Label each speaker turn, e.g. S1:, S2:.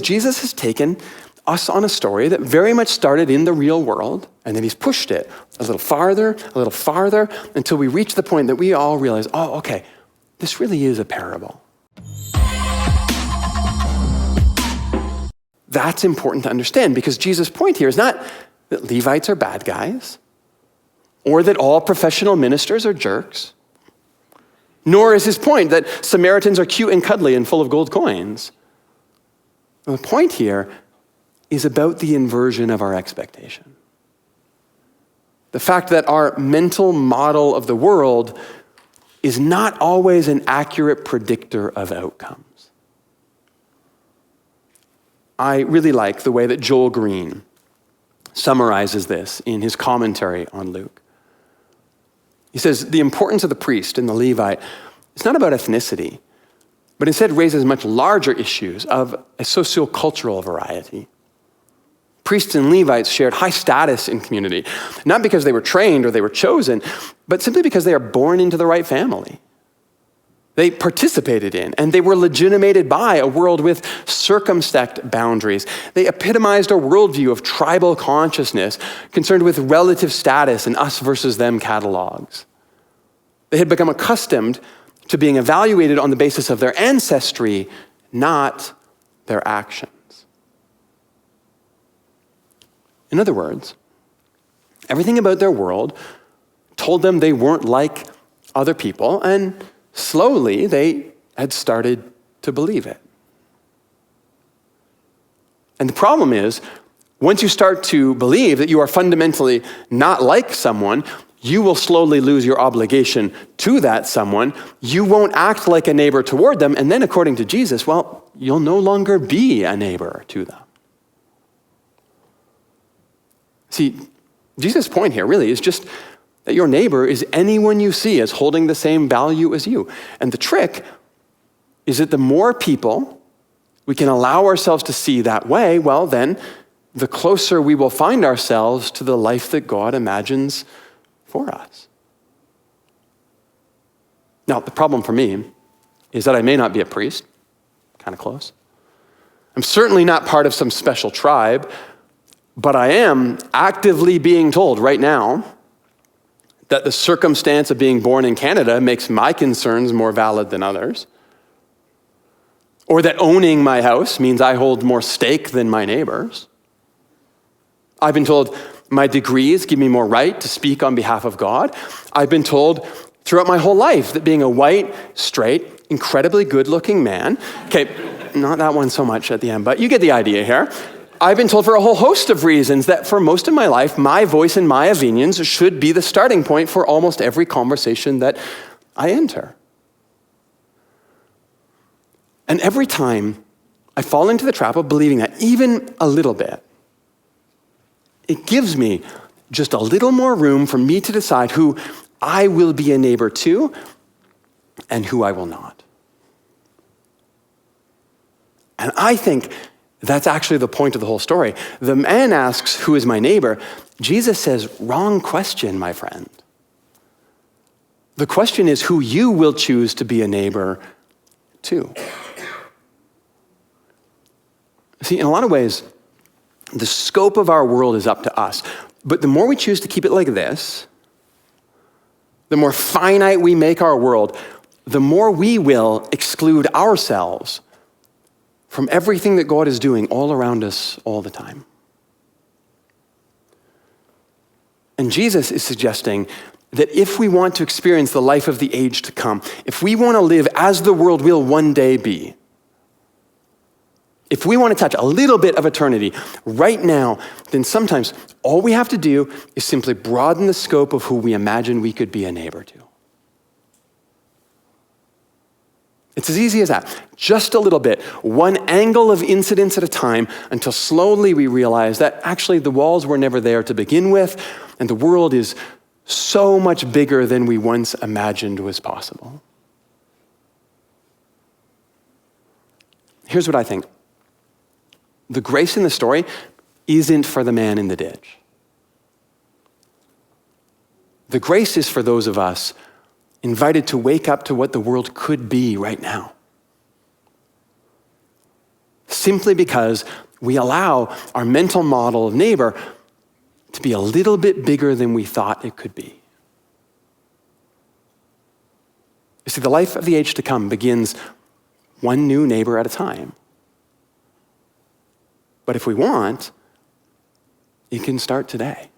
S1: Jesus has taken us on a story that very much started in the real world, and then he's pushed it a little farther, until we reach the point that we all realize, oh, okay, this really is a parable. That's important to understand, because Jesus' point here is not that Levites are bad guys, or that all professional ministers are jerks, nor is his point that Samaritans are cute and cuddly and full of gold coins. The point here is about the inversion of our expectation. The fact that our mental model of the world is not always an accurate predictor of outcomes. I really like the way that Joel Green summarizes this in his commentary on Luke. He says, the importance of the priest and the Levite is not about ethnicity, but instead raises much larger issues of a sociocultural variety. Priests and Levites shared high status in community, not because they were trained or they were chosen, but simply because they are born into the right family. They participated in, and they were legitimated by a world with circumspect boundaries. They epitomized a worldview of tribal consciousness concerned with relative status and us versus them catalogs. They had become accustomed to being evaluated on the basis of their ancestry, not their actions. In other words, everything about their world told them they weren't like other people, and slowly they had started to believe it. And the problem is, once you start to believe that you are fundamentally not like someone, you will slowly lose your obligation to that someone. You won't act like a neighbor toward them, and then according to Jesus, well, you'll no longer be a neighbor to them. See, Jesus' point here really is just that your neighbor is anyone you see as holding the same value as you. And the trick is that the more people we can allow ourselves to see that way, well, then the closer we will find ourselves to the life that God imagines for us. Now, the problem for me is that I may not be a priest, kind of close. I'm certainly not part of some special tribe, but I am actively being told right now that the circumstance of being born in Canada makes my concerns more valid than others, or that owning my house means I hold more stake than my neighbors. I've been told my degrees give me more right to speak on behalf of God. I've been told throughout my whole life that being a white, straight, incredibly good-looking man, okay, not that one so much at the end, but you get the idea here. I've been told for a whole host of reasons that for most of my life, my voice and my opinions should be the starting point for almost every conversation that I enter. And every time I fall into the trap of believing that, even a little bit, it gives me just a little more room for me to decide who I will be a neighbor to and who I will not. And I think that's actually the point of the whole story. The man asks, who is my neighbor? Jesus says, wrong question, my friend. The question is who you will choose to be a neighbor to. See, in a lot of ways, the scope of our world is up to us. But the more we choose to keep it like this, the more finite we make our world, the more we will exclude ourselves from everything that God is doing all around us all the time. And Jesus is suggesting that if we want to experience the life of the age to come, if we want to live as the world will one day be, if we want to touch a little bit of eternity right now, then sometimes all we have to do is simply broaden the scope of who we imagine we could be a neighbor to. It's as easy as that. Just a little bit, one angle of incidence at a time, until slowly we realize that actually the walls were never there to begin with, and the world is so much bigger than we once imagined was possible. Here's what I think. The grace in the story isn't for the man in the ditch. The grace is for those of us invited to wake up to what the world could be right now. simply because we allow our mental model of neighbor to be a little bit bigger than we thought it could be. You see, the life of the age to come begins one new neighbor at a time. But if we want, it can start today.